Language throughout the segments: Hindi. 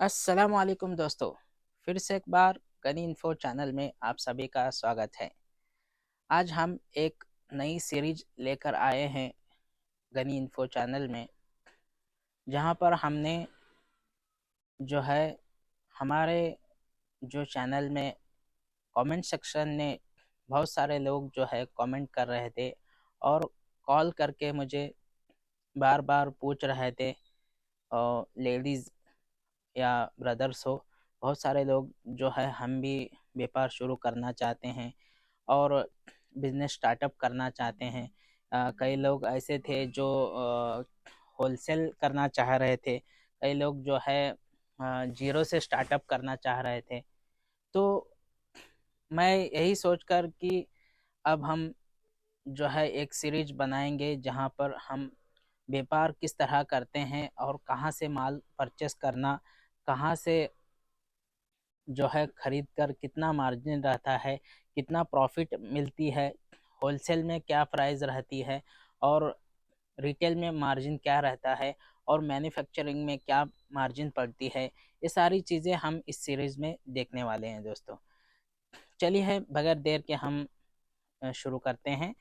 अस्सलाम वालेकुम दोस्तों। फिर से एक बार गनी इन्फो चैनल में आप सभी का स्वागत है। आज हम एक नई सीरीज लेकर आए हैं गनी इन्फो चैनल में, जहां पर हमने जो है हमारे जो चैनल में कमेंट सेक्शन ने बहुत सारे लोग जो है कमेंट कर रहे थे और कॉल करके मुझे बार बार पूछ रहे थे। और लेडीज़ या ब्रदर्स हो, बहुत सारे लोग जो है हम भी व्यापार शुरू करना चाहते हैं और बिजनेस स्टार्टअप करना चाहते हैं। कई लोग ऐसे थे जो होलसेल करना चाह रहे थे, कई लोग जो है जीरो से स्टार्टअप करना चाह रहे थे। तो मैं यही सोचकर कि अब हम जो है एक सीरीज बनाएंगे जहां पर हम व्यापार किस तरह करते हैं और कहां से माल परचेस करना, कहां से जो है खरीद कर कितना मार्जिन रहता है, कितना प्रॉफिट मिलती है, होलसेल में क्या प्राइस रहती है और रिटेल में मार्जिन क्या रहता है और मैन्युफैक्चरिंग में क्या मार्जिन पड़ती है। ये सारी चीज़ें हम इस सीरीज़ में देखने वाले हैं दोस्तों। चलिए बगैर देर के हम शुरू करते हैं।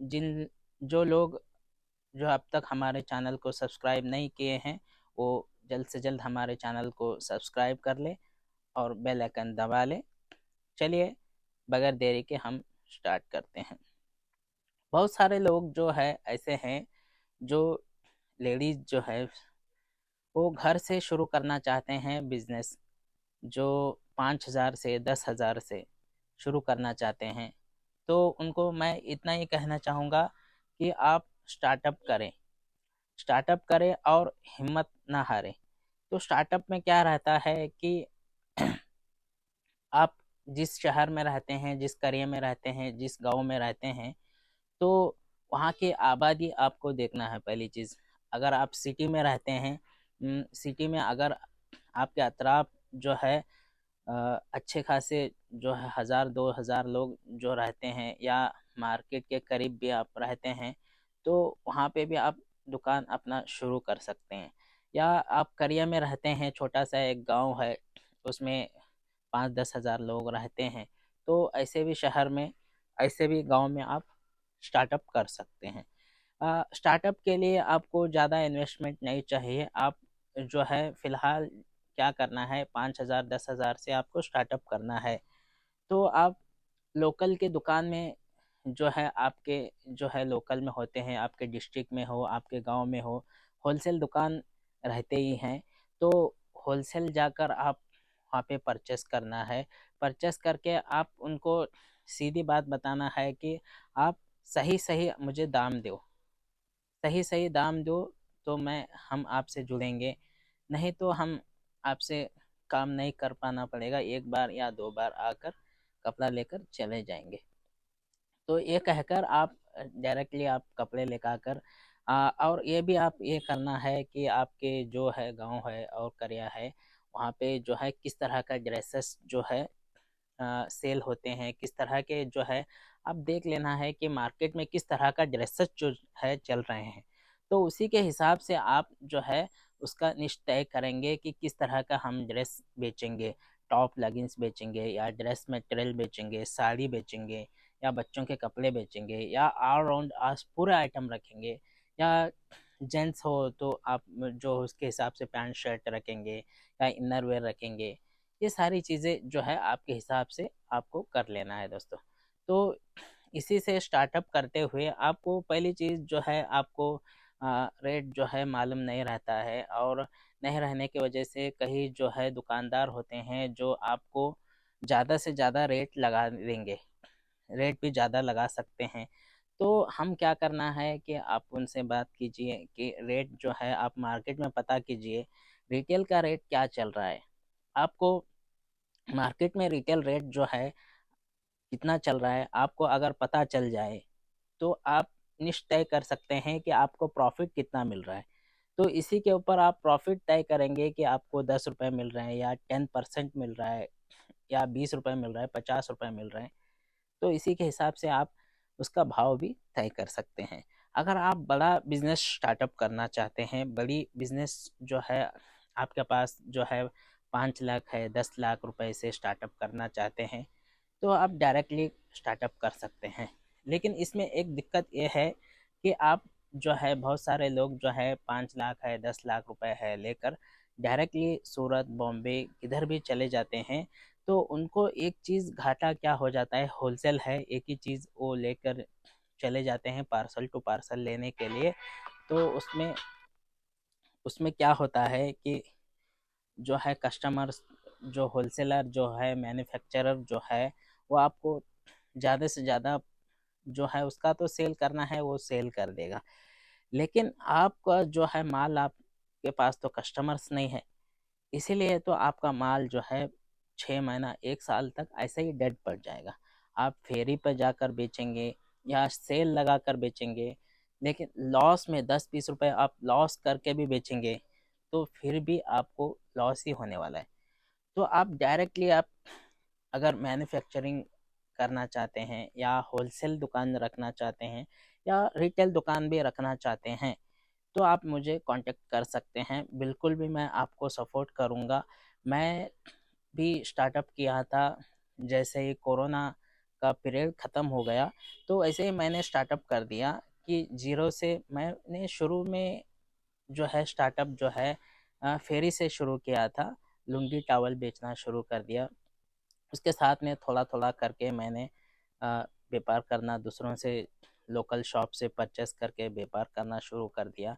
जिन जो लोग जो अब तक हमारे चैनल को सब्सक्राइब नहीं किए हैं, वो जल्द से जल्द हमारे चैनल को सब्सक्राइब कर ले और बेल आइकन दबा ले। चलिए बगैर देरी के हम स्टार्ट करते हैं। बहुत सारे लोग जो है ऐसे हैं जो लेडीज जो है वो घर से शुरू करना चाहते हैं बिजनेस, जो 5,000 से 10,000 से शुरू करना चाहते हैं। तो उनको मैं इतना ही कहना चाहूँगा कि आप स्टार्टअप करें और हिम्मत ना हारें। तो स्टार्टअप में क्या रहता है कि आप जिस शहर में रहते हैं, जिस करियर में रहते हैं, जिस गांव में रहते हैं, तो वहाँ की आबादी आपको देखना है पहली चीज़। अगर आप सिटी में रहते हैं, सिटी में अगर आपके अतराफ जो है अच्छे खासे जो है 1,000 2,000 लोग जो रहते हैं या मार्केट के करीब भी आप रहते हैं, तो वहाँ पे भी आप दुकान अपना शुरू कर सकते हैं। या आप करिया में रहते हैं, छोटा सा एक गांव है, उसमें 5-10 हज़ार लोग रहते हैं, तो ऐसे भी शहर में, ऐसे भी गांव में आप स्टार्टअप कर सकते हैं। स्टार्टअप के लिए आपको ज़्यादा इन्वेस्टमेंट नहीं चाहिए। आप जो है फ़िलहाल क्या करना है, 5,000 10,000 से आपको स्टार्टअप करना है। तो आप लोकल के दुकान में जो है आपके जो है लोकल में होते हैं, आपके डिस्ट्रिक्ट में हो, आपके गांव में हो, होलसेल दुकान रहते ही हैं। तो होलसेल जाकर आप वहाँ पे परचेस करना है। परचेस करके आप उनको सीधी बात बताना है कि आप सही सही मुझे दाम दो, सही सही दाम दो, तो हम आपसे जुड़ेंगे। नहीं तो हम आपसे काम नहीं कर पाना पड़ेगा, एक बार या दो बार आकर कपड़ा लेकर चले जाएंगे। तो ये कहकर आप डायरेक्टली आप कपड़े लेकर आकर और ये भी आप ये करना है कि आपके जो है गांव है और करिया है, वहाँ पे जो है किस तरह का ड्रेसेस जो है सेल होते हैं, किस तरह के जो है आप देख लेना है कि मार्केट में किस तरह का ड्रेसेस जो है चल रहे हैं। तो उसी के हिसाब से आप जो है उसका निश्चय करेंगे कि किस तरह का हम ड्रेस बेचेंगे, टॉप लेगिंग्स बेचेंगे या ड्रेस मटेरियल बेचेंगे, साड़ी बेचेंगे या बच्चों के कपड़े बेचेंगे या ऑल राउंड आज पूरे आइटम रखेंगे। या जेंट्स हो तो आप जो उसके हिसाब से पैंट शर्ट रखेंगे या इनर वेयर रखेंगे। ये सारी चीज़ें जो है आपके हिसाब से आपको कर लेना है दोस्तों। तो इसी से स्टार्टअप करते हुए आपको पहली चीज़ जो है, आपको रेट जो है मालूम नहीं रहता है और नहीं रहने की वजह से कई जो है दुकानदार होते हैं जो आपको ज़्यादा से ज़्यादा रेट लगा देंगे, रेट भी ज़्यादा लगा सकते हैं। तो हम क्या करना है कि आप उनसे बात कीजिए कि रेट जो है आप मार्केट में पता कीजिए, रिटेल का रेट क्या चल रहा है। आपको मार्केट में रिटेल रेट जो है कितना चल रहा है आपको अगर पता चल जाए, तो आप निश्चय कर सकते हैं कि आपको प्रॉफिट कितना मिल रहा है। तो इसी के ऊपर आप प्रॉफिट तय करेंगे कि आपको 10 रुपये मिल रहे हैं या 10% मिल रहा है या 20 रुपये मिल रहा है, 50 रुपये मिल रहे हैं। तो इसी के हिसाब से आप उसका भाव भी तय कर सकते हैं। अगर आप बड़ा बिजनेस स्टार्टअप करना चाहते हैं, बड़ी बिजनेस जो है आपके पास जो है 5 लाख है, 10 लाख रुपए से स्टार्टअप करना चाहते हैं, तो आप डायरेक्टली स्टार्टअप कर सकते हैं। लेकिन इसमें एक दिक्कत ये है कि आप जो है बहुत सारे लोग जो है 5 लाख है, 10 लाख रुपए है लेकर डायरेक्टली सूरत, बॉम्बे किधर भी चले जाते हैं। तो उनको एक चीज़ घाटा क्या हो जाता है, होलसेल है, एक ही चीज़ वो लेकर चले जाते हैं पार्सल टू पार्सल लेने के लिए। तो उसमें उसमें क्या होता है कि जो है कस्टमर्स, जो होलसेलर जो है, मैन्युफैक्चरर जो है, वो आपको ज़्यादा से ज़्यादा जो है उसका तो सेल करना है, वो सेल कर देगा। लेकिन आपका जो है माल, आपके पास तो कस्टमर्स नहीं है, इसीलिए तो आपका माल जो है 6 महीना 1 साल तक ऐसे ही डेड पड़ जाएगा। आप फेरी पर जाकर बेचेंगे या सेल लगा कर बेचेंगे, लेकिन लॉस में 10-20 रुपए आप लॉस करके भी बेचेंगे, तो फिर भी आपको लॉस ही होने वाला है। तो आप डायरेक्टली, आप अगर मैन्युफैक्चरिंग करना चाहते हैं या होलसेल दुकान रखना चाहते हैं या रिटेल दुकान भी रखना चाहते हैं, तो आप मुझे कांटेक्ट कर सकते हैं। बिल्कुल भी मैं आपको सपोर्ट करूँगा। मैं भी स्टार्टअप किया था, जैसे ही कोरोना का पीरियड ख़त्म हो गया, तो ऐसे ही मैंने स्टार्टअप कर दिया कि ज़ीरो से मैंने शुरू में जो है स्टार्टअप जो है फेरी से शुरू किया था। लुंगी टॉवल बेचना शुरू कर दिया। उसके साथ में थोड़ा-थोड़ा करके मैंने व्यापार करना दूसरों से, लोकल शॉप से परचेस करके व्यापार करना शुरू कर दिया।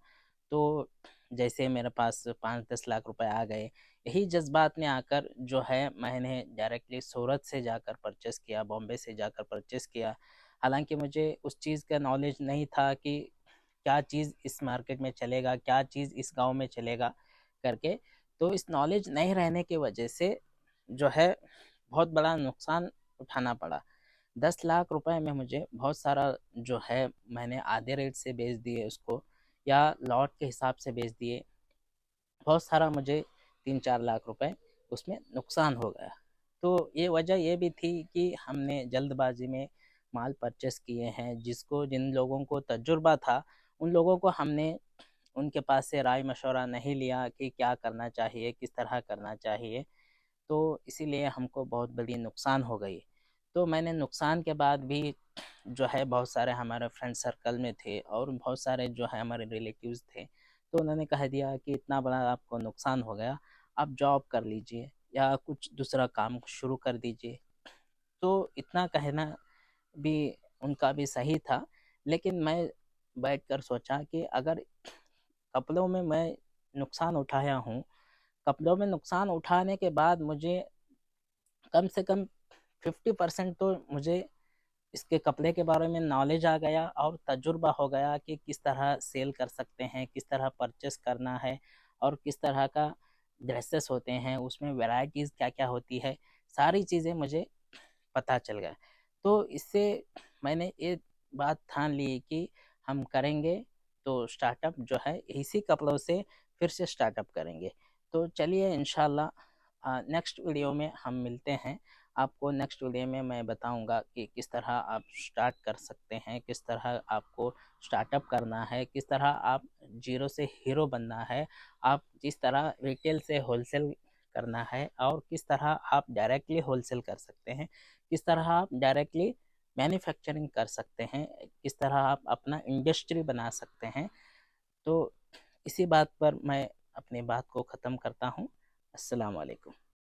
तो जैसे मेरे पास 5-10 लाख रुपए आ गए, यही जज़्बात में आकर जो है मैंने डायरेक्टली सूरत से जाकर परचेस किया, बॉम्बे से जाकर परचेस किया। हालाँकि मुझे उस चीज़ का नॉलेज नहीं था कि क्या चीज़ इस मार्केट में चलेगा, क्या चीज़ इस गाँव में चलेगा करके। तो इस नॉलेज नहीं रहने की वजह से जो है बहुत बड़ा नुकसान उठाना पड़ा। 10 लाख रुपए में मुझे बहुत सारा जो है मैंने आधे रेट से बेच दिए उसको, या लॉट के हिसाब से बेच दिए। बहुत सारा मुझे 3-4 लाख रुपए उसमें नुकसान हो गया। तो ये वजह ये भी थी कि हमने जल्दबाजी में माल परचेस किए हैं। जिन लोगों को तजुर्बा था, उन लोगों को हमने उनके पास से राय मशवरा नहीं लिया कि क्या करना चाहिए, किस तरह करना चाहिए। तो इसीलिए हमको बहुत बड़ी नुकसान हो गई। तो मैंने नुकसान के बाद भी जो है बहुत सारे हमारे फ्रेंड सर्कल में थे और बहुत सारे जो है हमारे रिलेटिव्स थे, तो उन्होंने कह दिया कि इतना बड़ा आपको नुकसान हो गया, आप जॉब कर लीजिए या कुछ दूसरा काम शुरू कर दीजिए। तो इतना कहना भी उनका भी सही था। लेकिन मैं बैठकर सोचा कि अगर कपड़ों में मैं नुकसान उठाया हूँ, कपड़ों में नुकसान उठाने के बाद मुझे कम से कम 50% तो मुझे इसके कपड़े के बारे में नॉलेज आ गया और तजुर्बा हो गया कि किस तरह सेल कर सकते हैं, किस तरह परचेस करना है और किस तरह का ड्रेसेस होते हैं, उसमें वैरायटीज़ क्या-क्या होती है, सारी चीज़ें मुझे पता चल गया। तो इससे मैंने ये बात ठान ली कि हम करेंगे, तो स्टार्टअप जो है इसी कपड़ों से फिर से स्टार्टअप करेंगे। तो चलिए इंशाल्लाह नेक्स्ट वीडियो में हम मिलते हैं। आपको नेक्स्ट वीडियो में मैं बताऊंगा कि किस तरह आप स्टार्ट कर सकते हैं, किस तरह आपको स्टार्टअप करना है, किस तरह आप जीरो से हीरो बनना है, आप किस तरह रिटेल से होलसेल करना है और किस तरह आप डायरेक्टली होलसेल कर सकते हैं, किस तरह आप डायरेक्टली मैन्युफैक्चरिंग कर सकते हैं, किस तरह आप अपना इंडस्ट्री बना सकते हैं। तो इसी बात पर मैं अपनी बात को ख़त्म करता हूँ। अस्सलाम वालेकुम।